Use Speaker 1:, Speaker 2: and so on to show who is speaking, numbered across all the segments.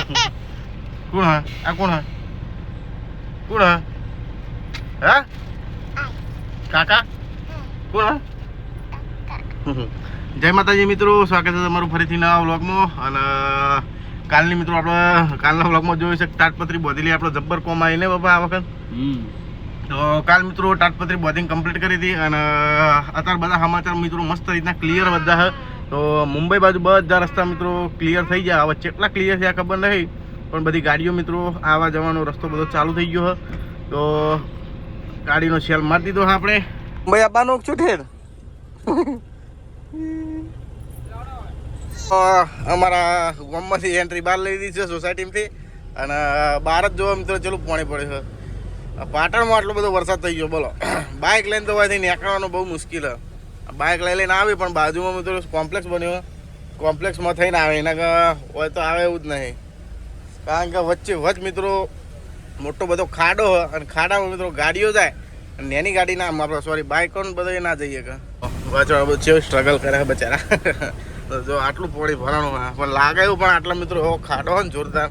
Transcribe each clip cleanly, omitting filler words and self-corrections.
Speaker 1: કોણ હા આ કોણ હા કોણ હા હા કાકા કોણ હા જય માતાજી મિત્રો, સ્વાગત છે તમારું ફરીથી નવા વ્લોગમાં. અને કાલની મિત્રો આપણે કાલના વ્લોગમાં જોયું છે તાટપત્રી બોધેલી આપણો જબ્બર કોમ આવીને બાપા આ વખત. તો કાલ મિત્રો તાટપત્રી બોધિંગ કમ્પ્લીટ કરી હતી અને અત્યારે બધા સમાચાર મિત્રો મસ્ત રીતના ક્લિયર બધા છે. તો મુંબઈ બાજુ બધા રસ્તા મિત્રો ક્લિયર થઈ ગયા. હવે કેટલા ક્લિયર થયા ખબર નહીં, પણ બધી ગાડીઓ મિત્રો આવવા જવાનો રસ્તો બધો ચાલુ થઈ ગયો છે. તો ગાડીનો સેલ મારી દીધો આપણે. મુંબઈ આવવાનું છું ઠેર અમારા ગામમાંથી એન્ટ્રી બહાર લઈ દીધી છે સોસાયટીમાંથી. અને બહાર જ જોવા મિત્રો ચલું પાણી પડે છે. પાટણમાં આટલો બધો વરસાદ થઈ ગયો બોલો. બાઇક લઈને તો અહીંથી નીકળવાનું બહુ મુશ્કેલ છે. બાઇક લઈને આવી પણ બાજુમાં મિત્રો કોમ્પ્લેક્સ બન્યો, કોમ્પ્લેક્સમાં થઈને આવે એના હોય તો આવે એવું જ નહીં. કારણ કે વચ્ચે વચ મિત્રો મોટો બધો ખાડો હોય અને ખાડામાં મિત્રો ગાડીઓ જાય અને એની ગાડી ના આપણે સોરી બાઇકો બધો ના જઈએ કે બચારા બધું કેવું સ્ટ્રગલ કરે છે બચારા. તો જો આટલું પોણી ભરાણું પણ લાગે એવું, પણ આટલા મિત્રો એવો ખાડો હોય ને જોરદાર.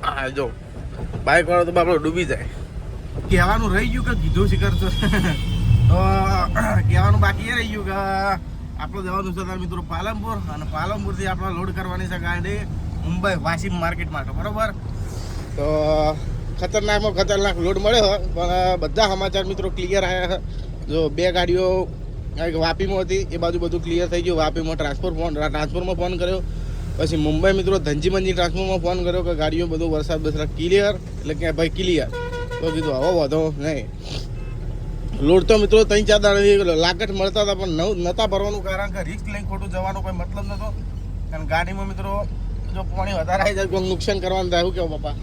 Speaker 1: હા જો બાઇક વાળો તો બાપડો ડૂબી જાય. કહેવાનું રહી ગયું કે કીધું શિખર તો કહેવાનું બાકી એ રહી ગયું કે આપણે જવાનું છે મિત્રો પાલનપુર. અને પાલનપુરથી આપણે લોડ કરવાની છે ગાડી મુંબઈ વાશિમ માર્કેટ માટે, બરાબર. તો ખતરનાકમાં ખતરનાક લોડ મળ્યો પણ બધા સમાચાર મિત્રો ક્લિયર આવ્યા. જો બે ગાડીઓ એક વાપીમાં હતી એ બાજુ બધું ક્લિયર થઈ ગયું. વાપીમાં ટ્રાન્સફરમાં ફોન કર્યો, પછી મુંબઈ મિત્રો ધનજીમંજી ટ્રાન્સફરમાં ફોન કર્યો કે ગાડીઓ બધું વરસાદ બરસાદ ક્લિયર, એટલે કે ભાઈ ક્લિયર. તો કીધું હવે વધો નહીં. લોડ તો મિત્રો 3-4 દાડા લાગત મળતા હતા પણ નહોતા ભરવાનું, કારણ કે રિસ્ક લઈને ખોટું જવાનો કોઈ મતલબ નહોતો. અને ગાડીમાં મિત્રો જો પાણી વધારે આવી જાય કોઈ નુકસાન કરવાનું થાય. શું કેવું પપ્પા?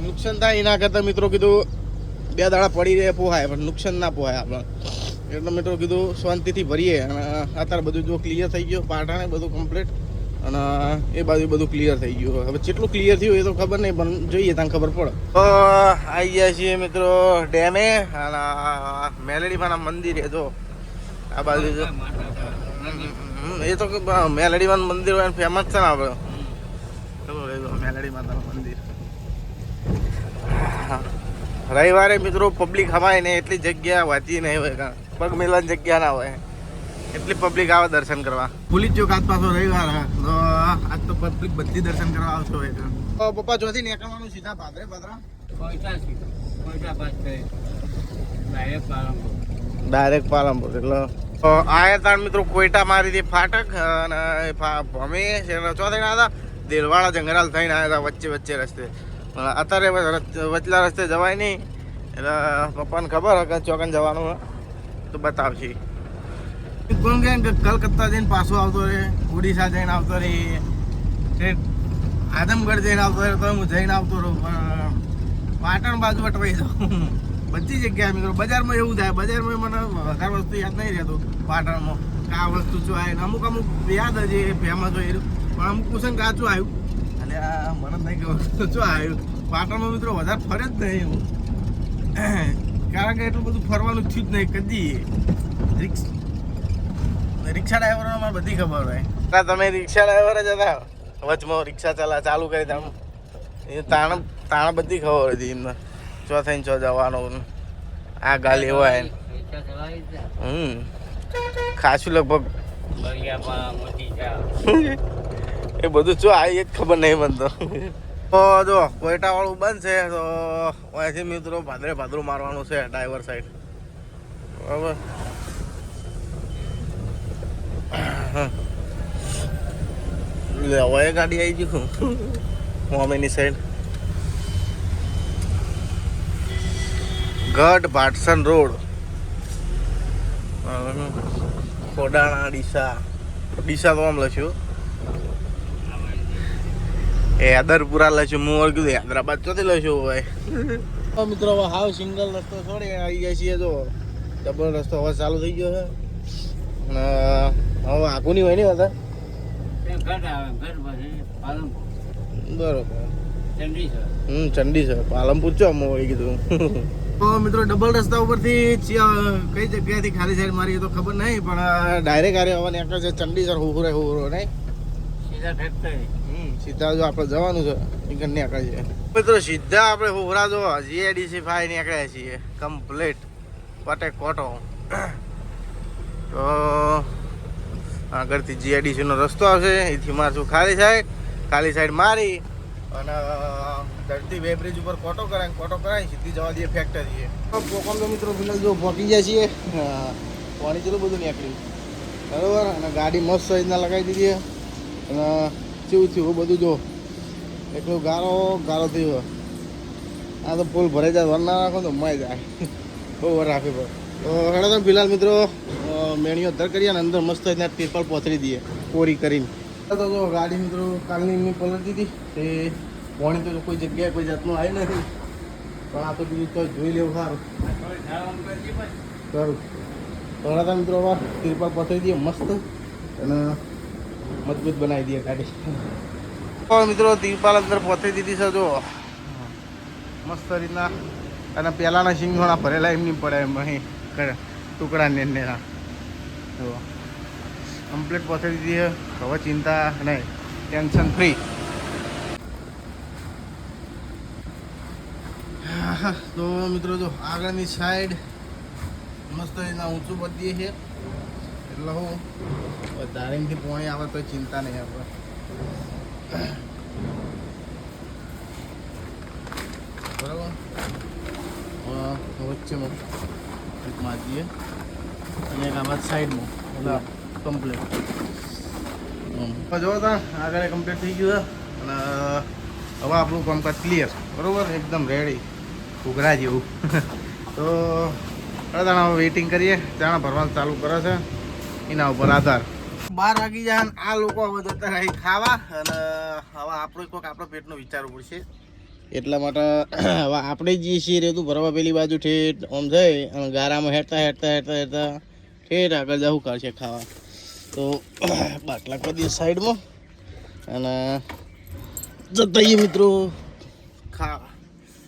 Speaker 1: નુકસાન થાય એના કરતાં મિત્રો કીધું 2 દાડા પડી રહે પોહાય પણ નુકસાન ના પોહાય આપણે. એટલે મિત્રો કીધું શાંતિથી ભરીએ. અને અત્યારે બધું જો ક્લિયર થઈ ગયું, પાટાને બધું કમ્પ્લીટ અને એ બાજુ બધું ક્લિયર થઈ ગયું. હવે જેટલું ક્લિયર થયું એ તો ખબર નહીં, પણ જોઈએ ત્યાં ખબર પડે. તો આવી ગયા છીએ મિત્રો ડેમે અને મેલેડીમાના મંદિરે. જો આ બાજુ જો એ તો મેલેડીમાનું મંદિર હોય ફેમસ છે ને આપણે. ચલો મેલેડી માતાનું મંદિર. રવિવારે મિત્રો પબ્લિક હમાય ને એટલી જગ્યા વાંચી નહીં હોય, કારણ પગ મેળવાની જગ્યા ના હોય એટલી પબ્લિક આવે દર્શન કરવા. ભૂલી જ જો આજ પાછો રવિવાર તો આજ તો પબ્લિક બધી દર્શન કરવા આવતો હોય. તો પપ્પા જોથી નીકળવાનું સીધા પાદરે ડાયરેક્ટ પાલનપુર. એટલે આયા તાર મિત્રો કોઈટા મારી હતી ફાટક અને અમે ચોથી ના હતા દેલવાડા જંગરાલ થઈને આવ્યા હતા વચ્ચે રસ્તે. અત્યારે વચલા રસ્તે જવાય નહીં, એટલે પપ્પાને ખબર કે ચોકન જવાનું તો બતાવશે. કોણ કે કલકત્તા જઈને પાછો આવતો રહે, ઓડિશા જઈને આવતો રહે, આદમગઢ જઈને આવતો રહે, તો હું જઈને આવતો રહું. પણ પાટણ બાજુ અટવાઈ જાઉં બધી જગ્યાએ મિત્રો. બજારમાં એવું થાય, બજારમાં મને વધારે વસ્તુ યાદ નહીં રહેતું પાટણમાં કે આ વસ્તુ શું આવે. અમુક યાદ જ એ ફેમસ હોય પણ અમુક કુશન કાચું આવ્યું અને આ મને નહીં ખબર શું આવ્યું. પાટણમાં મિત્રો વધારે ફરે જ નહીં એવું, કારણ કે એટલું બધું ફરવાનું થયું જ નહીં કદી. રિક્ષા ડ્રાઈવરોને મને બધી ખબર હોય. તમે રિક્ષા ડ્રાઈવર જ હતા, વચમાં રિક્ષા ચાલુ કરી તમે એ તાણ બધી ખબર હતી એમને. ચો થઈને ચો જવાનું આ ગાલી હોય ખાસું લગભગ એ બધું શું આવી જ ખબર નહીં મને તો. જો કોઈટા વાળું બંધ છે તો અહીંથી મિત્રો ભાદરું મારવાનું છે ડ્રાઈવર સાઈડ, બરાબર. હવે ગાડી આવી ગયું મોમીની સાઈડ. ગઢ ભાટસન રોડ, ખોડાણા ડીસા તો આમ લખ્યું. હૈદરપુરા લખ્યું. હું કીધું હૈદરાબાદ ચોથી લખ્યું હોય. મિત્રો હવે હાવ સિંગલ રસ્તો છોડી આવી ગયા છીએ. જો ડબલ રસ્તો હવે ચાલુ થઈ ગયો છે. અને હવે આખું નહીં હોય ને બધા બરોબર. ચંડીસર પાલનપુર છો અમે વળી કીધું. તો મિત્રો ડબલ રસ્તા ઉપરથી કઈ જગ્યાથી ખાલી સાઈડ મારી તો ખબર નહીં, પણ ડાયરેક્ટ આરે આવવાની આખા છે ચંડીસર હુરે નહીં સીધા ફેક્ટરી. સીધા જો આપણે જવાનું છે નીકળ નીકળે છે મિત્રો સીધા આપણે હોરા જો GIDC 5 નીકળ્યા છીએ કમ્પ્લીટ કોટે કોટો તો આગળથી GIDC નો રસ્તો આવશે એથી મારશું ખાલી સાઈડ મારી અને ધરતી વેબ્રિજ ઉપર કોટો કરાય સીધી જવા દઈએ ફેક્ટરીએ પોકોમ તો મિત્રો ફિલહાલ જો પહોંચી જાય છીએ પાણી ચેલું બધું નીકળ્યું બરાબર અને ગાડી મસ્ત રીતના લગાવી દીધી અને કેવું થયું બધું જો એટલું ગારો થયો આ તો ફૂલ ભરાઈ જાય વર ના રાખો તો મળી જાય બહુ વર રાખવી પડે તો હેડો તો ફિલહાલ મિત્રો મેણીઓ ધર કરીએ અને અંદર મસ્ત રીતના ટીપલ પોથરી દઈએ કોરી કરીને તો જો ગાડી મિત્રો કાલની મેં પલટી હતી તે પાણી તો કોઈ જગ્યાએ કોઈ જાતનું આવી નથી પણ આ તો બીજું તો જોઈ લેવું સારું કરું તો હેડા મિત્રો હવે ટીપલ પોથરી દઈએ મસ્ત અને મજબૂત બનાવી દઈએ ગાડી મિત્રો તિરપાલ અંદર પહોંચી દીધી છે જો મસ્ત રીતના અને પહેલાંના સિંગોણા ભરેલા એમની પડે એમ અહીં ટુકડા ને જો કમ્પ્લીટ પહોંચી દીધી છે હવે ચિંતા નહીં ટેન્શન ફ્રી તો મિત્રો જો આગળની સાઈડ મસ્ત રીતના ઊંચું બધીએ છે એટલે હું ધારીમથી પોણી આવે તો ચિંતા નહીં આપણે બરાબર વચ્ચેમાં એક માજીએ અને એક આમાં સાઈડમાં એટલે કમ્પ્લીટ જો તા આગળ કમ્પ્લીટ થઈ ગયું અને હવે આપણું કામકાજ ક્લિયર બરાબર એકદમ રેડી ઘૂઘરા જેવું તો હવે વેઇટિંગ કરીએ ત્યાં ભરવાનું ચાલુ કરે છે એના ઉપર આધાર 12 વાગી જાય ને આ લોકો હવે જતા રહી ખાવા અને હવે આપણું કોઈક આપણો પેટનો વિચારવું પડશે એટલા માટે હવે આપણે જઈએ છીએ રેતું ભરવા પેલી બાજુ ઠેઠ આમ જઈ અને ગારામાં હેઠતા ઠેઠ આગળ જવું કાઢશે ખાવા તો બાટલા કરી દઈએ સાઈડમાં અને જતા જઈએ મિત્રો ખાવા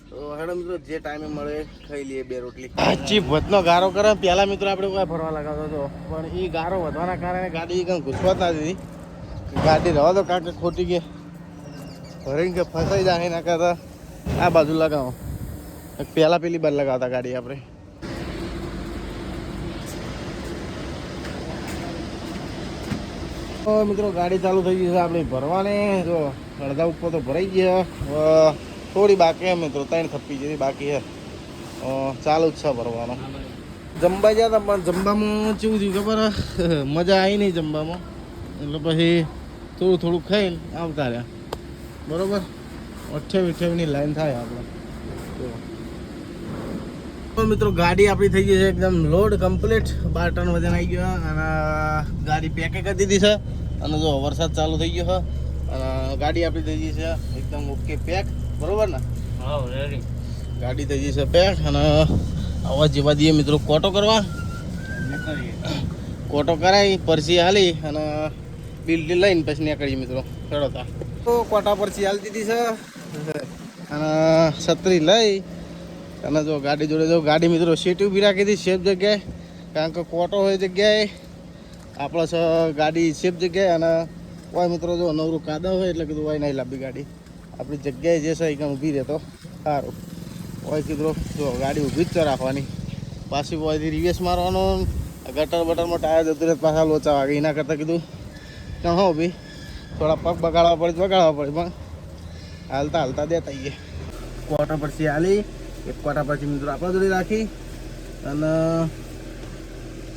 Speaker 1: તો હેડો મિત્રો જે ટાઈમે મળે ખાઈ લઈએ 2 રોટલી આછી ભતનો ગારો કરે પહેલાં મિત્રો આપણે કોઈ ફરવા લગાવતો હતો પણ એ ગારો વધવાના કારણે ગાડી કંઈ ઘૂસવા જ ના દીધી ગાડી રવા દો કાંક ખોટી ગઈ ભરીને કે ફસાઈ જાય એના કરતા આ બાજુ લગાવો પહેલાં પેલી બાજુ લગાવતા ગાડી આપણે મિત્રો ગાડી ચાલુ થઈ ગઈ છે આપણે ભરવાને જો અડધા ઉપર તો ભરાઈ ગયા થોડી બાકી હે મિત્રો 3 થપ્પી જેવી બાકી હે ચાલુ જ છે ભરવાનો જમવા ગયા હતા પણ જમવામાં કેવું થયું ખબર મજા આવી નહીં જમવામાં એટલે પછી થોડું ખાઈને આવતા રહ્યા બરાબર 28-28ની લાઈન થાય આપણે તો મિત્રો ગાડી આપણી થઈ ગઈ છે એકદમ લોડ કમ્પ્લીટ 12 ટન વજન આવી ગયો અને ગાડી પેકે કરી દીધી છે અને જો વરસાદ ચાલુ થઈ ગયો છે અને ગાડી આપણી થઈ ગઈ છે એકદમ ઓકે પેક બરોબર ને હા રેડી ગાડી થઈ ગઈ છે પેક અને આવા જેવા દઈએ મિત્રો કોટો કરવા કોટો કરાવી પરસી હાલી અને બિલ લઈને પછી નીકળીએ મિત્રો ચડોતા તો કોટા પરસી હાલી દીધી છે અને છત્રી લઈ અને જો ગાડી જોડે જો ગાડી મિત્રો સીટ ઊભી રાખી હતી સેફ જગ્યાએ કારણ કે કોટો હોય જગ્યાએ આપણે ગાડી સેફ જગ્યાએ અને કોઈ મિત્રો જો નવરું કાદવ હોય એટલે કીધું હોય નહીં લાંબી ગાડી આપણી જગ્યાએ જે છે એ કાંઈ ઊભી રહે તો સારું હોય કીધું જો ગાડી ઊભી જ રાખવાની પાછી હોયથી રિવેસ મારવાનો ગટર ટાયર જતું રહે પાછા લોચા વાગે એના કરતાં કીધું ત્યાં હો ઊભી થોડા પગ બગાડવા પડે પણ હાલતા દેતા આવીએ કોટા પરથી હાલી એક કોટા પછી મિત્રો આપણા જોડે રાખી અને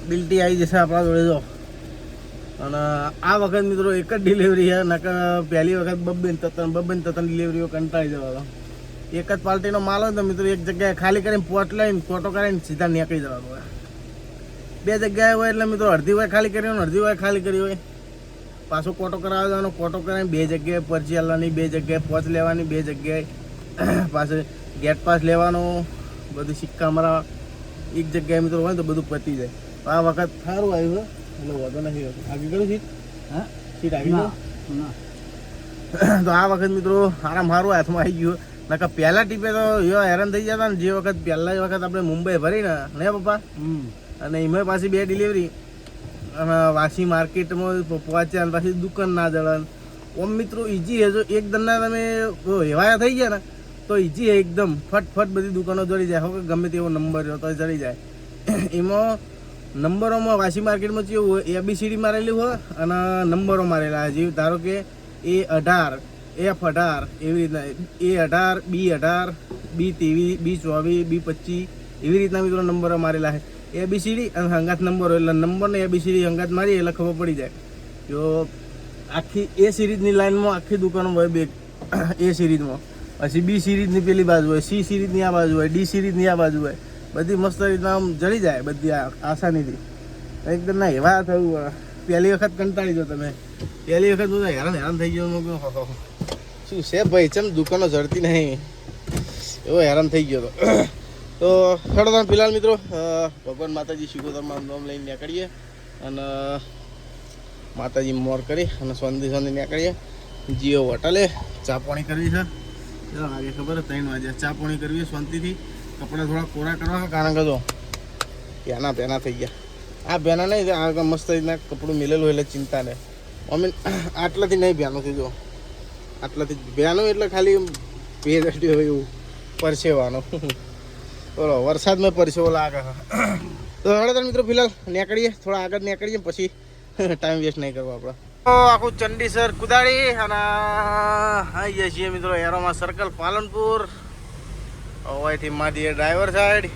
Speaker 1: બિલ્ટી આવી જશે આપણા જોડે જો અને આ વખત મિત્રો એક જ ડિલિવરી છે નકર પહેલી વખત બબ્બન તતન ડિલિવરીઓ કંટાળી જવાનો એક જ પાર્ટીનો માલ હોય તો મિત્રો એક જગ્યાએ ખાલી કરીને પોટ લઈને ફોટો કરીને સીધા નીકળી જવાનું હોય 2 જગ્યાએ હોય એટલે મિત્રો અડધી હોય ખાલી કરી હોય અડધી હોય ખાલી કરી હોય પાછો કોટો કરાવવા જવાનો કોટો કરાવીને 2 જગ્યાએ પરચી આલવાની 2 જગ્યાએ પોચ લેવાની 2 જગ્યાએ પાછળ ગેટ પાસ લેવાનો બધું સિક્કા મારા એક જગ્યાએ મિત્રો હોય તો બધું પતી જાય આ વખત સારું આવ્યું એટલે વધુ નથી આગળ ગયું સીટ હા સીટ આવી ગયો તો આ વખત મિત્રો સારામાં સારું હાથમાં આવી ગયું નકર પહેલા ટીપે તો એવા હેરાન થઈ જતા ને જે વખત પહેલા વખત આપણે મુંબઈ ભરીને ને પપ્પા અને એમાં પાછી 2 ડિલિવરી અને વાસી માર્કેટમાં પહોંચ્યા અને પાછી દુકાન ના જળન ઓમ મિત્રો ઈજી છે. જો એક દરના તમે હેવાયા થઈ ગયા ને તો ઈજી છે એકદમ. ફટ બધી દુકાનો જડી જાય. હવે ગમે તેવો નંબર તો જડી જાય. એમાં નંબરોમાં વાસી માર્કેટમાં કેવું હોય, ABCD મારેલી હોય અને નંબરો મારેલા. જેવી ધારો કે A18, F18 એવી રીતના, A18, B18, B23, B24, B25 એવી રીતના મિત્રો નંબરો મારેલા છે. ABCD અને હંગાત નંબરો, એટલે નંબરને ABCD હંગાત મારી એટલે ખબર પડી જાય. જો આખી A સિરીઝની લાઈનમાં આખી દુકાનો હોય બે A સિરીઝમાં, પછી B સિરીઝની પેલી બાજુ હોય, C સિરીઝની આ બાજુ હોય, D સિરીઝની આ બાજુ હોય. બધી મસ્ત રીતના આમ જડી જાય બધી આસાનીથી. એકદમ ના એવા થયું. પહેલી વખત કંટાળી જાઓ તમે. પહેલી વખત બધા હેરાન થઈ ગયો. શું છે ભાઈ, ચમ દુકાનો જડતી નહીં, એવો હેરાન થઈ ગયો હતો. તો ખેડૂત ફિલહાલ મિત્રો ભગવાન માતાજી શિકોતરમાં નામ લઈને નીકળીએ અને માતાજી મોર કરી અને સોંધી નીકળીએ. જીઓ હોટલે ચા પાણી કરવી છે. આગે ખબર 3 વાગ્યા ચા પાણી કરવી શાંતિથી. કપડાં થોડા કોરા કરવા, કારણ કે જો પેના થઈ ગયા. આ બેના નહીં, આ મસ્ત રીતના કપડું મિલેલું એટલે ચિંતા નહીં. અમે આટલાથી નહીં બેનું થઈ, જો આટલાથી બેનું એટલે ખાલી ભેજ હોય એવું પરસેવાનું. બોલો વરસાદમાં પરસેવો લાગે. તો હવે મિત્રો ફિલહાલ નીકળીએ, થોડા આગળ નીકળીએ, પછી ટાઈમ વેસ્ટ નહીં કરવો આપણે. તો આખું ચંડીસર કુદાડી અને આવી જાય છીએ મિત્રો એરોમા સર્કલ પાલનપુર. અહીંથી મારી ડ્રાઈવર સાઈડ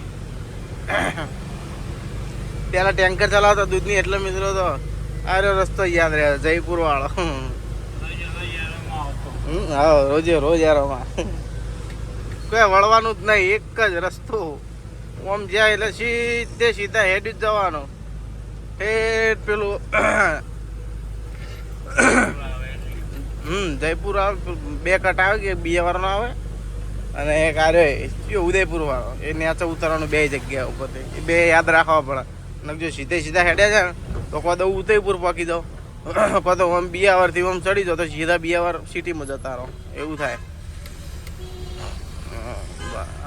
Speaker 1: પેલા ટેન્કર ચલાવતો દૂધની, એટલે મિત્રો તો આરો રસ્તો યાદ રહે, જયપુર વાળો. હા રોજ એરોમાં કોઈ વળવાનું જ નહીં, એક જ રસ્તો. ઓમ જાય એટલે સીધા હેડ જ જવાનો. હેડ પેલું જયપુર આવે, 2 કટ આવે કે બીજા વાળો આવે, અને એક આર્યો ઉદયપુર વાળો. એ નેચે ઉતરવાનું 2 જગ્યા ઉપરથી. એ 2 યાદ રાખવા પડે. જો સીધા હેડ્યા છે ને તો કોઈ દઉં ઉદયપુર પાકી દઉં, કોઈ તો આમ બિયાવારથી આમ ચડી જાઓ તો સીધા બિયાવાર સિટીમાં જતા રહો, એવું થાય.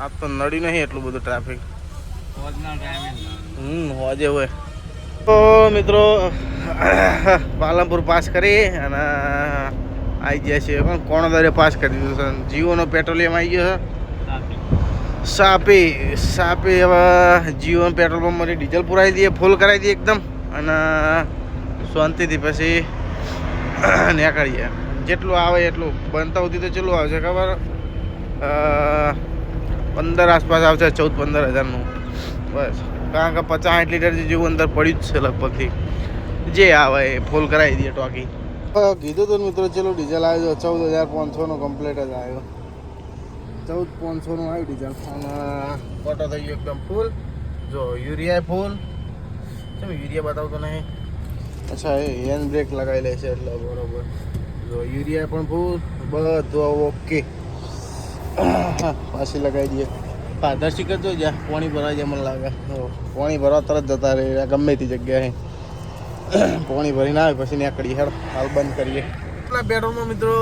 Speaker 1: આ તો નડી નહીં એટલું બધું ટ્રાફિક. હોજે હોય. તો મિત્રો પાલનપુર પાસ કરી અને આવી ગયા છે. પણ કોણોદરે પાસ કરી દીધું છે. જીઓનો પેટ્રોલિયમ આવી ગયો છે. સાપી હવે જીઓનો પેટ્રોલ પંપમાંથી ડીઝલ પુરાવી દઈએ, ફૂલ કરાવી દઈએ એકદમ, અને શાંતિથી પછી નીકળીએ. જેટલું આવે એટલું. બનતા સુધી તો ચેટલું આવશે ખબર, 15 આસપાસ આવશે, 14-15 હજારનું બસ. કારણ કે 50-60 લીટર જેવું અંદર પડ્યું જ છે લગભગથી. જે આવે એ ફૂલ કરાવી દઈએ ટોકી. કીધું તો મિત્રો ચલો ડીઝલ આવ્યો 14,500નો કમ્પ્લીટ જ આવ્યો. 14,500નું આવ્યું ડીઝલ અને ફોટો થઈ ગયો એકદમ ફૂલ. જો યુરિયા ફૂલ. કેમ યુરિયા બતાવતો નહીં? અચ્છા એ હેન્ડ બ્રેક લગાવી લે છે એટલે બરોબર. જો યુરિયા પણ ફૂલ, બધું ઓકે. પાછી લગાવી દઈએ. પારદર્શી કરજો, જ્યાં પાણી ભરાય જાય મને લાગે. પાણી ભરવા તરત જતા રહે ગમે તે જગ્યાએ. પાણી ભરીને આવે પછી નીકળીએ. હેડ હાલ બંધ કરીએ. પેટ્રોલમાં મિત્રો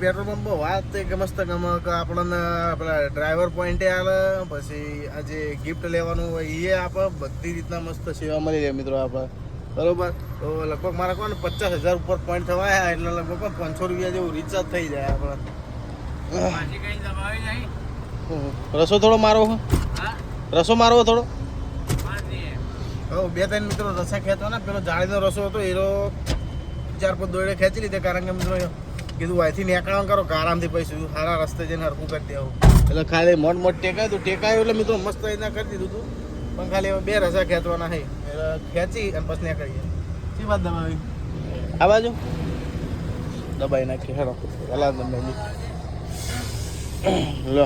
Speaker 1: પેટ્રોલ પંપ વાત કે મસ્ત આપણને પેલા ડ્રાઈવર પોઈન્ટે આવે, પછી આ જે ગિફ્ટ લેવાનું હોય એ આપે, બધી રીતના મસ્ત સેવા મળી જાય મિત્રો આપણે. બરોબર. તો લગભગ મારા કોને 50,000 ઉપર પોઈન્ટ થવાયા, એટલે લગભગ 500 રૂપિયા જેવું રિચાર્જ થઈ જાય આપણે. રસો થોડો મારવો, રસો મારવો થોડો. 2-3 મિત્રો રસા ખેંચવા ને, પેલો જાળીનો રસો હતો એનો 4-5 દોડે ખેંચી લીધે. કારણ કે મિત્રો કીધું અહીંથી નીકળવાનું કરો કે આરામથી પૈસું સારા રસ્તે જઈને હરકું કરી દેવું. એટલે ખાલી મોટ ટેકાય તું ટેકાયું એટલે મિત્રો મસ્ત રીતના કરી દીધું હતું. પણ ખાલી 2 રસા ખેંચવાના છે, એટલે ખેંચી અને પછી નીકળીએ. શી વાત દબાવી? આ બાજુ દબાઈ નાખીએ. હેરો પેલા દબાઈ લો,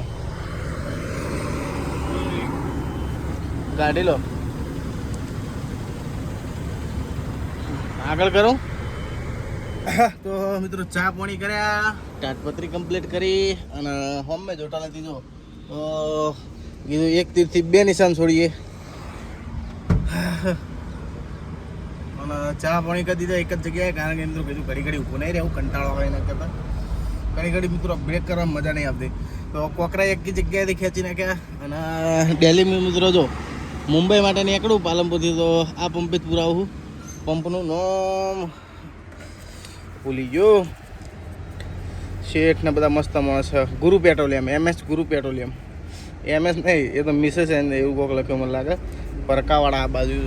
Speaker 1: કાઢી લો. આગળ કરું. તો મિત્રો ચા પાણી કર્યા, તાટપત્રી કમ્પ્લીટ કરી અને હોમે જોટા નથી. જો તો કીધું 1 તીરથી 2 નિશાન છોડીએ. અને ચા પાણી કરી દીધા એક જ જગ્યાએ. કારણ કે મિત્રો કીધું ઘડી ઊભું નહીં રહેવું, કંટાળો આવે એના કરતાં. ઘડી મિત્રો બ્રેક કરવામાં મજા નહીં આવતી. તો કોકરા એક જગ્યાએથી ખેંચી નાખ્યા. અને દિલ્હીમાં મિત્રો જો મુંબઈ માટે નીકળું પાલનપુરથી, તો આ પંપે જ પુરાવું. પંપનું નામ ભૂલી ગયો. શેઠ ને બધા મસ્ત માણસ છે. ગુરુ પેટ્રોલિયમ, MS ગુરુ પેટ્રોલિયમ. MS નહીં, એ તો મિસેસ એને એવું કોક લખ્યું મને લાગે. પરકાવાળા આ બાજુ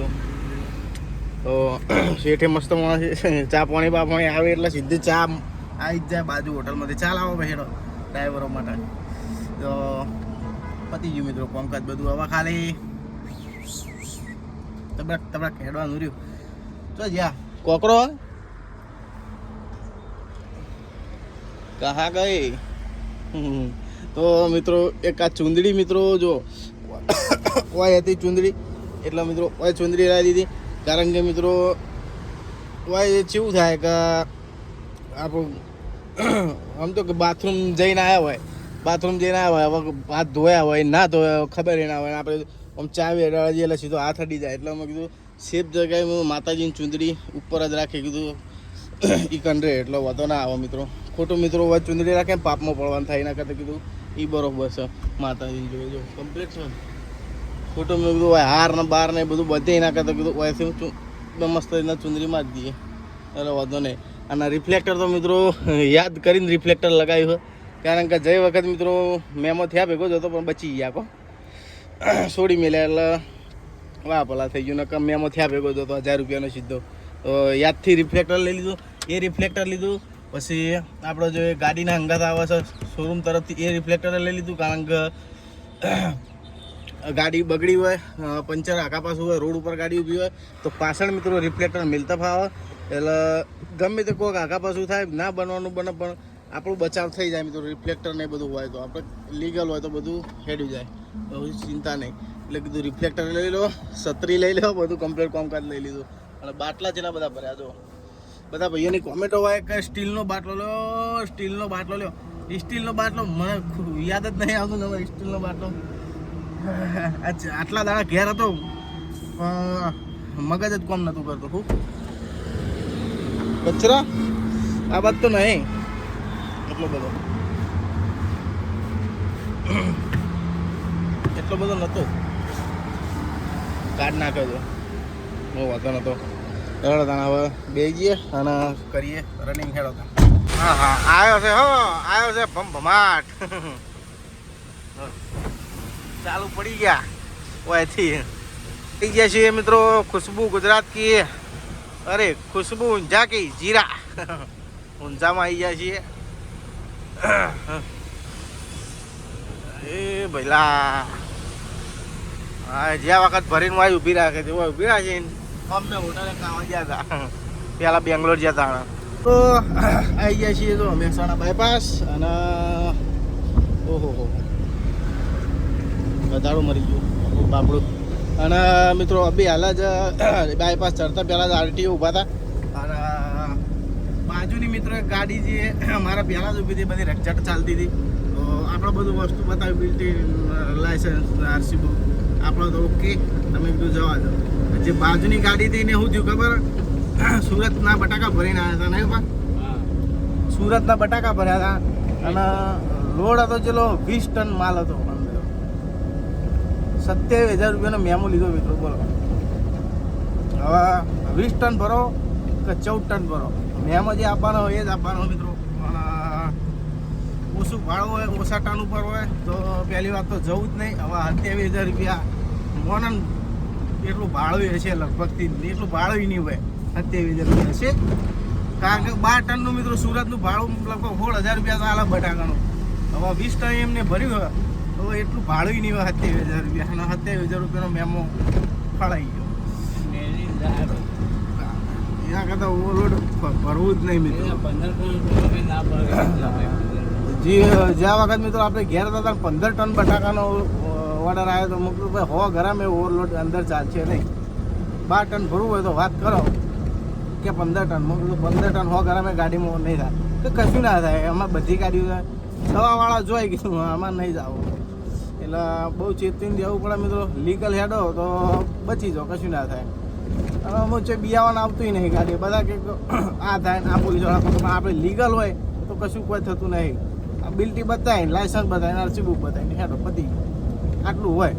Speaker 1: તો શેઠે મસ્ત માણસ છે. ચા પાણી આવે એટલે સીધી ચા આવી જ જાય બાજુ હોટલમાંથી. ચાલ આવો ભાઈ હેડો ડ્રાઈવરો માટે. તો પતી ગયું મિત્રો કામકાજ બધું. હવે ખાલી તબડક હેડવાનું રહ્યું. તો જ્યાં કોકરો કહા ગઈ. તો મિત્રો એક આ ચુંદડી મિત્રો જો ઓય હતી ચુંદડી, એટલે મિત્રો ઓય ચુંદડી લાવી દીધી. કારણ કે મિત્રો ઓય કેવું થાય કે આપણું આમ તો કે બાથરૂમ જઈને આવ્યા હોય હવે હાથ ધોયા હોય ના ધોયા ખબર ના હોય, આપણે આમ ચાવી અડાડી દઈએ એટલે સીધો હાથ અડી જાય. એટલે અમે કીધું સેફ જગ્યાએ માતાજીની ચુંદડી ઉપર જ રાખી, કીધું એ કંડરે એટલે વધો ના આવે મિત્રો. ખોટું મિત્રો હવે ચુંદડી રાખે પાપમાં પડવાનું થાય, એના કરતાં કીધું એ બરોબર છે. માતાજીની જોડે જો કમ્પ્લીટ છે. ખોટું મેં કીધું હોય હાર ને બાર ને બધું બધે એના કરતાં કીધું હોય મસ્ત રીતના ચુંદડીમાં જ દઈએ એટલે વધો નહીં. અને રિફ્લેક્ટર તો મિત્રો યાદ કરીને રિફ્લેક્ટર લગાવ્યું છે. કારણ કે જઈ વખત મિત્રો મેમો થયા ભેગો જ હતો પણ બચી ગયા કો છોડી મેલ્યા એટલે વાહ ભલા થઈ ગયું. નકમ મેમો થયા ભેગો જ હતો 1000 રૂપિયાનો સીધો. તો યાદથી રિફ્લેક્ટર લઈ લીધું. એ રિફ્લેક્ટર લીધું પછી આપણો જે ગાડીના અંગાત આવે છે શોરૂમ તરફથી એ રિફ્લેક્ટર લઈ લીધું. કારણ કે ગાડી બગડી હોય, પંચર આખા પાછું હોય, રોડ ઉપર ગાડી ઊભી હોય તો પાછળ મિત્રો રિફ્લેક્ટર મિલતા ફાવે. એટલે ગમે તે કોઈક આખા પાછું થાય ના બનવાનું બને પણ આપણું બચાવ થઈ જાય મિત્રો. રિફ્લેક્ટર ને બધું હોય તો આપણે લીગલ હોય તો બધું હેડી જાય, તો ચિંતા નહીં. એટલે કીધું રિફ્લેક્ટર લઈ લો, છત્રી લઈ લો, બધું કમ્પ્લીટ કામકાજ લઈ લીધું. અને બાટલા જેના બધા ભર્યા જો બધા ભાઈઓની કોમેન્ટો હોય કે સ્ટીલનો બાટલો લો, સ્ટીલનો બાટલો લ્યો. સ્ટીલનો બાટલો મને યાદ જ નહીં આવતું તમારે સ્ટીલનો બાટલો. આટલા દાડા ઘેર હતો મગજ જ કોમ નહોતું કરતું. હું કચરો આ વાત તો નહીં એટલો બધો નહોતો કાઢ નાખ્યો હતો. બહુ વાંધો નહોતો. હવે બે જઈએ અને કરીએ રનિંગ હેડો. હા આવ્યો છે આવ્યો છે ભમાટ ચાલુ પડી ગયા ઓયથી થઈ ગયા છીએ મિત્રો. ખુશ્બુ ગુજરાત કી, અરે ખુશ્બુ ઊંઝા કી જીરા ઊંઝામાં આવી ગયા છીએ. એ ભઈલા હા જ્યાં વખત ભરીને વાય ઊભી રાખે છે ઊભી રાખે. અમે હોટલે ખાવા ગયા હતા પહેલાં બેંગ્લોર ગયા હતા. તો આવી ગયા છીએ તો મહેસાણા બાયપાસ. અને ઓહો વધારું મરી ગયું બાપડું. અને મિત્રો અભી હાલ જ બાયપાસ ચડતા પહેલાં જ RTO ઊભા હતા. અને બાજુની મિત્રો એક ગાડી જે મારા પહેલાં જ ઊભી હતી, બધી રકઝટ ચાલતી હતી. તો આપણે બધું વસ્તુ બતાવ્યું, બિલ્ટી લાયસન્સ RC બુક આપણો તો ઓકે. તમે કીધું જવા દો. જે બાજુની ગાડી હતી એને શું થયું ખબર, સુરતના બટાકા ભરીને આવ્યા હતા. નહીં પા સુરતના બટાકા ભર્યા હતા અને લોડ હતો ચલો 20 ટન માલ હતો. 27,000 રૂપિયાનો મેમો લીધો મિત્રો. બોલો હવે 20 ટન ભરો કે 14 ટન ભરો, મેમો જે આપવાનો હોય એ જ આપવાનો મિત્રો. ઓછું ભાડું હોય, ઓછા ટન ઉપર હોય તો પહેલી વાત તો જવું જ નહીં. હવે 27,000 રૂપિયા મોનન એટલું ભાડું હશે લગભગથી, એટલું ભાડું નહીં હોય. 27,000 રૂપિયા હશે. કારણ કે 12 ટનનું મિત્રો સુરતનું ભાડું લગભગ 16,000 રૂપિયા ચાલે બટાકાનું. હવે 20 ટન એમને ભર્યું હોય તો એટલું ભાડું નહીં હોય 27,000 રૂપિયા. અને 27,000 રૂપિયાનો મેમો ફળાઈ ગયો. એના કરતાં ઓવરલોડ ભરવું જ નહીં મિત્રો. જ્યાં વખત મિત્રો આપણે ઘેર હતા 15 ટન બટાકાનો ઓર્ડર આવ્યો તો મૂકલું ભાઈ 100 ગ્રામ એ ઓવરલોડ અંદર ચાલશે નહીં. 12 ટન ભરવું હોય તો વાત કરો કે 15 ટન મૂકલું 15 ટન 100 ગ્રામ એ ગાડીમાં નહીં થાય તો કશું ના થાય. એમાં બધી ગાડીઓ દવાવાળા જોઈ ગયું આમાં નહીં જાવ. એટલે બહુ ચેતીને જવું પડે મિત્રો. લીગલ હેડો તો બચી જાઓ, કશું ના થાય. અને અમુક છે બિયાવાનું આવતું નહીં ગાડી, બધા કે આ થાય ને આ પોલીસવાળા પણ આપણે લીગલ હોય તો કશું કોઈ થતું નહીં. આ બિલ્ટી બતાવીને લાયસન્સ બતાવીને RC બુક બતાવીને હેડો પતી આટલું હોય.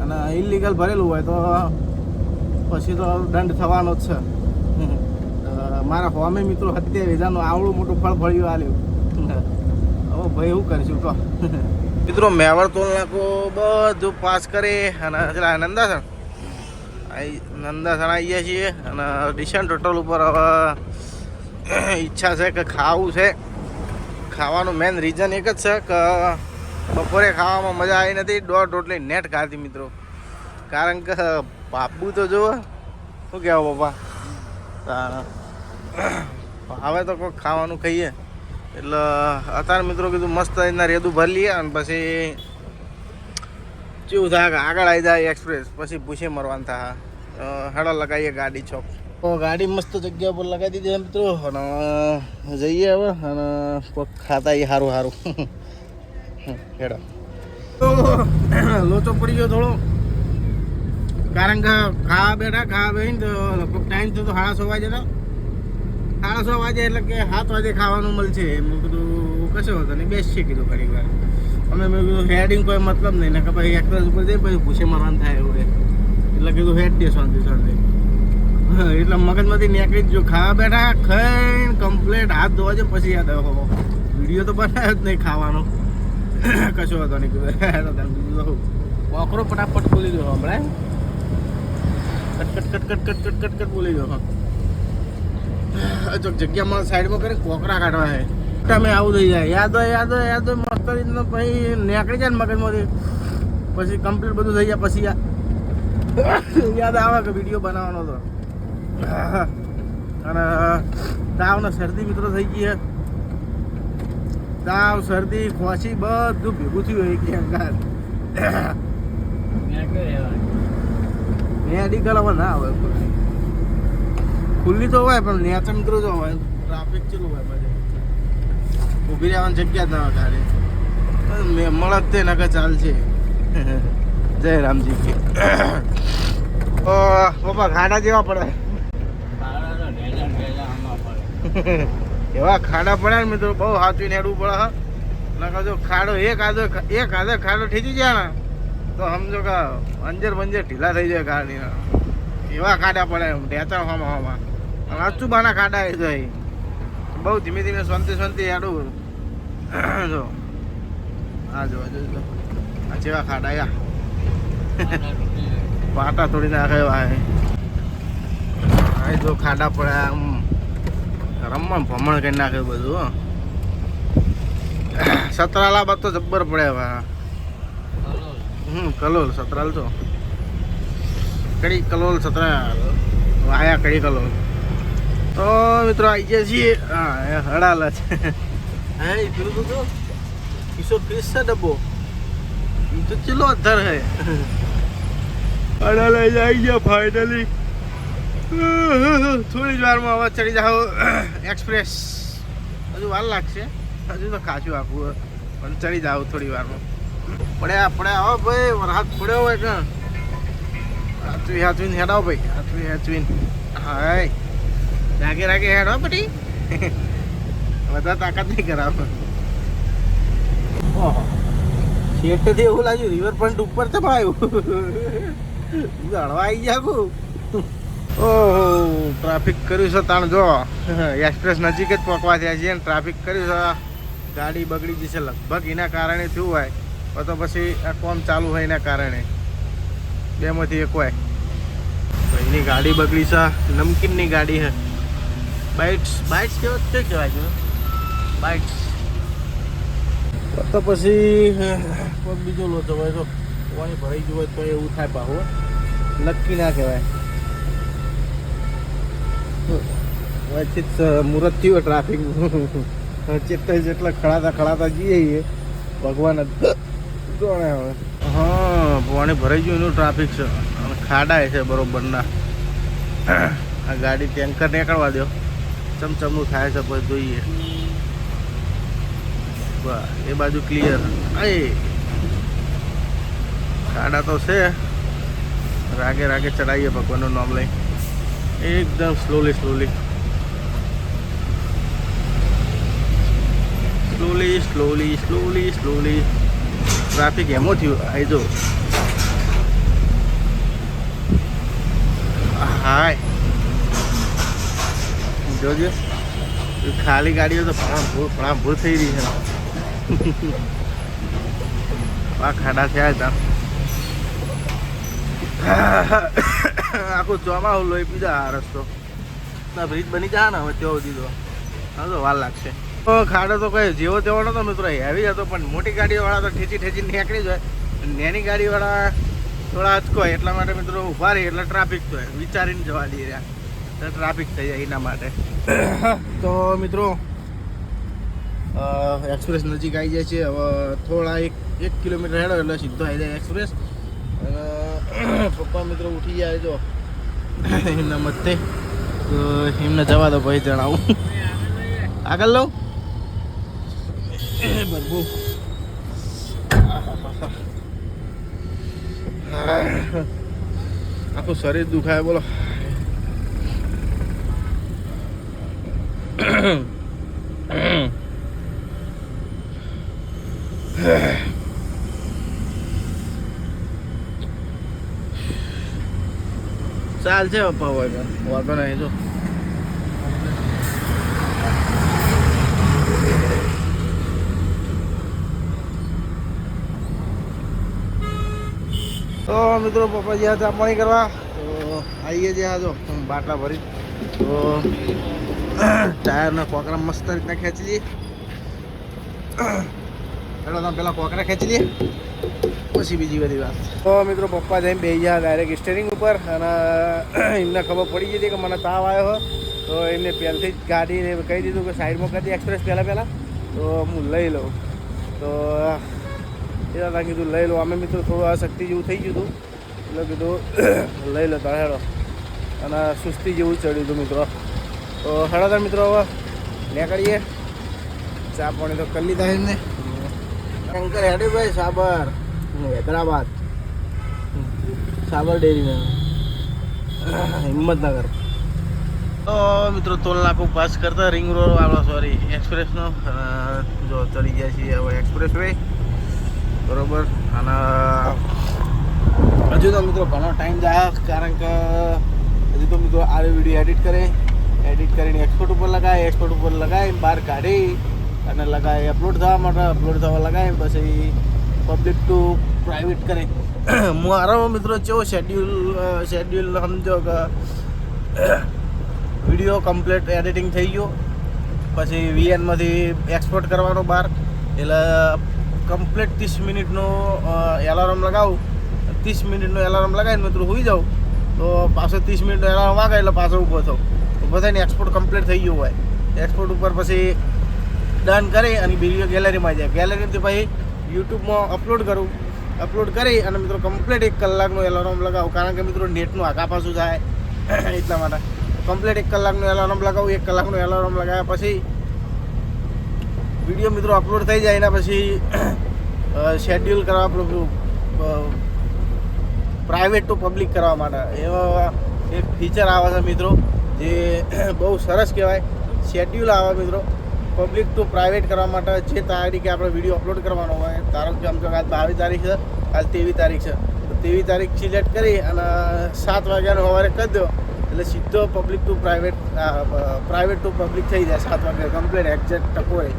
Speaker 1: અને ઇલીગલ ભરેલું હોય તો પછી તો દંડ થવાનો જ છે. મારા હોમે મિત્રો 27,000નું આવડું મોટું ફળ ફળિયું આલ્યું. ભાઈ એવું કરશું તો મિત્રો મેવર ટોલ નાકો બધું પાસ કરી અને પેલા નંદાસણ આવી ગયા છીએ અને ડિશન ટોટલ ઉપર હવે ઈચ્છા છે કે ખાવું છે. ખાવાનું મેન રીઝન એક જ છે કે બપોરે ખાવામાં મજા આવી નથી. 1.5 રોટલી નેટ ખાધી મિત્રો, કારણ કે બાપુ તો જુઓ શું કહેવો પપ્પા હવે તો કોઈ ખાવાનું ખાઈએ એટલે અત્યારે મિત્રો કીધું મસ્ત એના રેદું ભરી લઈએ અને પછી કેવું થાય કે આગળ આવી જાય એક્સપ્રેસ, પછી પૂછે મરવાનું થાય. હેડો લગાવીએ ગાડી ચોક. તો ગાડી મસ્ત જગ્યા પર લગાવી દીધી મિત્રો અને જઈએ હવે અને કોઈક ખાતા એ સારું સારું હેડો. તો લોચો પડી ગયો થોડો, કારણ કે ખાવા બેઠીને તો લગભગ ટાઈમ થયો તો 6:30 વાગે તો 6:30 વાગે એટલે કે 7 વાગે ખાવાનું મળશે. મેં કીધું કશો હતો નહીં, બેસશે કીધું ઘણી વાર. અમે મેં કીધું હેડિંગ કોઈ મતલબ નહીં ને કે ભાઈ એક્સપ્રેસ ઉપર જઈએ પછી ભૂસે મરવાનું થાય એવું એટલે કીધું હેડ દે શાંતિ એટલે મગજમાંથી નીકળી જ જો. ખાવા બેઠા ખાઈને કમ્પ્લેટ હાથ ધોવા છે પછી યાદ આવ્યો વિડીયો તો બનાવ્યો જ નહીં ખાવાનો કશો હતો નહીં કીધું કોકરો ફટાફટ બોલી દો હમણાં કટ બોલી દો. જો જગ્યામાં સાઈડમાં કરી કોકરા કાઢવા છે તમે આવું થઈ જાય યાદ હોય મસ્ત રીતના પછી નીકળી જાય ને મગજમાંથી પછી કમ્પ્લીટ બધું થઈ જાય પછી યાદ આવે કે વિડીયો બનાવવાનો હતો. અને તાવ ને શરદી મિત્રો થઈ ગઈ છે. તાવ શરદી ખોસી બધું ભેગું થયું એક અંગાર. મેડિકલ હવે ના આવે, ખુલ્લી તો હોય પણ નેચર મિત્રો જો હોય ટ્રાફિક ચેલું હોય બધે ઊભી રહેવાની જગ્યા જ ના હોય ગાડી મળત તે નકર ચાલશે. જય રામજી કે પપ્પા ખાડા જેવા પડે એવા ખાડા પડે ને મિત્રો બહુ સાચવીને હેડવું પડે. હા નકર જો ખાડો એક આધો ખાડો ઠીકી જાય ને તો સમજો કે અંજર ઢીલા થઈ જાય ગાડીના. એવા ખાડા પડે ઢેચા હોમાં અને અચુબાના ખાડા આવી જાય. બહુ ધીમે ધીમે શાંતિ હેડવું. જો આ જો આ જેવા ખાડા આવ્યા પાટા થોડી નાખે એવા જો ખાડા પડ્યા આમ રમવા ભમણ કરી નાખે બધું. સતરાલા બાદ તો જબ્બર પડે હવે. કલોલ સતરાલ છો કડી કલોલ સતરાલ વાયા કડી કલોલ. તો મિત્રો આવી ગયા છીએ હા હડાલ છે. હા એ પેલું તો કિશોર ક્રિસ છે ડબ્બો એ તો ચેલો અધર હે. હડાલ આવી ગયા ફાઇનલી. થોડી જ વારમાં હવે ચડી જાઓ એક્સપ્રેસ. હજુ વાર લાગશે, હજુ તો ખાસું આખું પણ ચડી જાઓ થોડી વારમાં. પડ્યા હો ભાઈ, વરસાદ પડ્યો હોય કે હાચવીને હેડાવો ભાઈ, હાચવીને હા રાગે હેડો બધી બધા તાકાત નહીં કરાવો. શેઠથી એવું લાગ્યું રિવરફ્રન્ટ ઉપર તો આવ્યું હળવા આવી ગયા. ઓહો ટ્રાફિક કર્યું છે તાણ જો એક્સપ્રેસ નજીક જ પહોંચવા થયા છીએ. ટ્રાફિક કર્યું છે, ગાડી બગડી જશે લગભગ એના કારણે થયું હોય તો પછી આ કોમ ચાલુ હોય એના કારણે બેમાંથી એક હોય. એની ગાડી બગડી છે, નમકીનની ગાડી છે. બાઇટ્સ કહેવાય છે બાઇટ્સ. તો પછી કોઈ બીજો લોચો હોય તો પાણી ભરાઈ ગયું હોય તો એવું થાય પાહો નક્કી ના કહેવાય. વચ્ચે મુહૂર્ત થયું ટ્રાફિક જેટલા ખડાતા જઈએ ભગવાન જ જોણે હવે. હા પાણી ભરાઈ ગયું એનું ટ્રાફિક છે અને ખાડા છે બરોબરના. આ ગાડી ટેન્કર નીકળવા દો ચમચમનું થાય છે પછી જોઈએ. એ બાજુ ક્લિયર. એ ખાડા તો છે, રાગે ચડાવીએ ભગવાનનું નામ લઈ એકદમ સ્લોલી ટ્રાફિક એમો થયું. આવી જો હાય જોજો ખાલી ગાડીઓ તો ભૂલ થઈ રહી છે. આ ખાડા થયા હતા આખું ચોમાસું લોહી પીધા આ રસ્તો ના બ્રિજ બની જાય ને હવે તેવો દીધો હા તો વાર લાગશે તો ખાડો તો કઈ જેવો તેવો નતો મિત્રો હેવી હતો પણ મોટી ગાડીવાળા તો ઠેચી નીકળી જાય નાની ગાડીવાળા થોડા અચકો એટલા માટે મિત્રો ઉભા રહી એટલે ટ્રાફિક તો વિચારીને જવા દઈ રહ્યા તો ટ્રાફિક થઈ જાય એના માટે તો મિત્રો એક્સપ્રેસ નજીક આવી જાય છે હવે થોડા એક કિલોમીટર હેડો એટલે સીધો આવી જાય એક્સપ્રેસ પપ્પા મિત્રો ઉઠી જાય જો એમના મતે તો એમને જવા દો ભાઈ જણાવું આગળ લઉં બરબુ આખું શરીર દુખાય બોલો ચાલ છે પપ્પા હોય વાંધો નહીં જો તો મિત્રો પપ્પા જ્યાં ચા પાણી કરવા તો આવીએ જ્યાં જો બાટલા ભરી તો ટાયરના કોકરા મસ્ત રીતના ખેંચી લઈએ એટલે તમે પેલા કોકરા ખેંચી લઈએ પછી બીજી બધી વાત તો મિત્રો પપ્પા જઈને બેસી ગયા ડાયરેક્ટ સ્ટેરિંગ ઉપર અને એમને ખબર પડી ગઈ હતી કે મને તાવ આવ્યો હોય તો એમને પહેલથી જ ગાડીને કહી દીધું કે સાઈડમાં કરી દે એક્સપ્રેસ પહેલાં તો હું લઈ લઉં તો એ હતા કીધું લઈ લો અમે મિત્રો થોડું અશક્તિ જેવું થઈ ગયું હતું એટલે કીધું લઈ લો તાર હેડો અને સુસ્તી જેવું ચડ્યું હતું મિત્રો તો હેડો તાર મિત્રો હવે નીકળીએ ચા પાણી તો કરી લીધા એમને શંકર હેડીભાઈ સાબર હૈદરાબાદ સાબર ડેરીને હિંમતનગર તો મિત્રો ટોલ નાકું પાસ કરતા રિંગ રોડ વાળો સોરી એક્સપ્રેસનો જો ચડી ગયા છીએ હવે એક્સપ્રેસ વે બરોબર અને હજુ તો મિત્રો ઘણો ટાઈમ જાય કારણ કે હજુ તો મિત્રો આ વિડીયો એડિટ કરીને એક્સપોર્ટ ઉપર લગાવી બહાર કાઢી અને લગાવી અપલોડ થવા માટે અપલોડ થવા લગાવી પછી પબ્લિક ટુ પ્રાઇવેટ કરે મારો મિત્રો કેવો શેડ્યુલ સમજો કે વિડીયો કમ્પ્લીટ એડિટિંગ થઈ ગયો પછી વીએનમાંથી એક્સપોર્ટ કરવાનો બહાર એટલે કમ્પ્લીટ 30 મિનિટનો એલાર્મ લગાવું 30 મિનિટનો એલાર્મ લગાવીને મિત્રો સુઈ જાઉં તો પાછો 30 મિનિટનો એલાર્મ વાગે એટલે પાછો ઊભો થાઉં ઊભો થઈને એક્સપોર્ટ કમ્પ્લીટ થઈ ગયું હોય એક્સપોર્ટ ઉપર પછી ડન કરી અને વિડીયો ગેલેરીમાં જાય ગેલેરીથી પછી યુટ્યુબમાં અપલોડ કરી અને મિત્રો કમ્પ્લીટ 1 કલાકનો એલાર્મ લગાવું કારણ કે મિત્રો નેટનું આગા પાછું થાય એટલા માટે કમ્પ્લીટ 1 કલાકનો એલાર્મ લગાવું 1 કલાકનો એલાર્મ લગાવ્યા પછી વિડીયો મિત્રો અપલોડ થઈ જાય એના પછી શેડ્યુલ કરવા પ્રાઇવેટ ટુ પબ્લિક કરવા માટે એવા એક ફીચર આવે છે મિત્રો જે બહુ સરસ કહેવાય શેડ્યુલ આવે મિત્રો પબ્લિક ટુ પ્રાઇવેટ કરવા માટે જે તારીખે આપણે વિડીયો અપલોડ કરવાનો હોય ધારો કે આમ તો આજ 22 તારીખ છે આજ 23 તારીખ છે તો 23 તારીખ સિલેક્ટ કરી અને 7 વાગ્યાનો સવારે કરી દો એટલે સીધો public to private to public થઈ જાય 7 વાગે કમ્પ્લીટ એક્ઝેક્ટ ટકોરે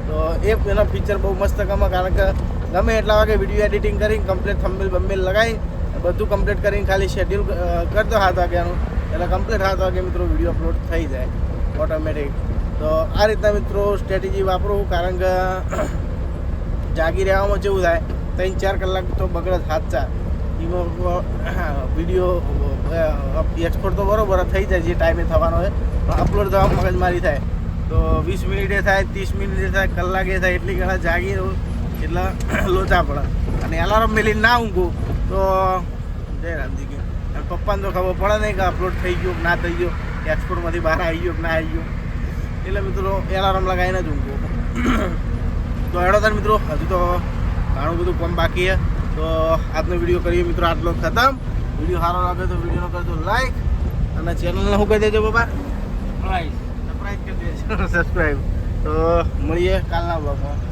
Speaker 1: તો એનો ફીચર બહુ મસ્ત ગમે કારણ કે ગમે એટલા વાગે વિડીયો એડિટિંગ કરીને કમ્પ્લીટ થંબનેલ બંબેલ લગાવી બધું કમ્પ્લીટ કરીને ખાલી શેડ્યુલ કરી દો 7 વાગ્યાનું એટલે કમ્પ્લીટ 7 વાગે મિત્રો વિડીયો અપલોડ થઈ જાય ઓટોમેટિક તો આ રીતના મિત્રો સ્ટ્રેટેજી વાપરું કારણ કે જાગી રહેવામાં જેવું થાય 3-4 કલાક તો બગડે સાચા એમાં વિડીયો એક્સપોર્ટ તો બરાબર થઈ જાય જે ટાઈમે થવાનો હોય પણ અપલોડ થવા મગજમારી થાય તો 20 મિનિટે થાય 30 મિનિટે થાય કલાકે થાય એટલી ઘણા જાગી રહું એટલે લોચા પડે અને એલાર્મ મેલીને ના ઊંઘું તો જય રામજી કે પપ્પાને તો ખબર પડે નહીં કે અપલોડ થઈ ગયો કે ના થઈ ગયો એક્સપોર્ટમાંથી બહાર આવી ગયો કે ના આવી ગયો એટલે મિત્રો એલાર્મ લગાવીને જ ઊંઘું તો હેડો તાર મિત્રો હજુ તો ઘણું બધું કામ બાકી છે તો આજનો વિડીયો કરીએ મિત્રો આટલો ખતમ વિડીયો સારો લાગે તો વિડીયોનો કરજો લાઈક અને ચેનલને શું કહી દેજો બાબા સબસ્ક્રાઈબ કરી દેજો તો મળીએ કાલના બ્લોગમાં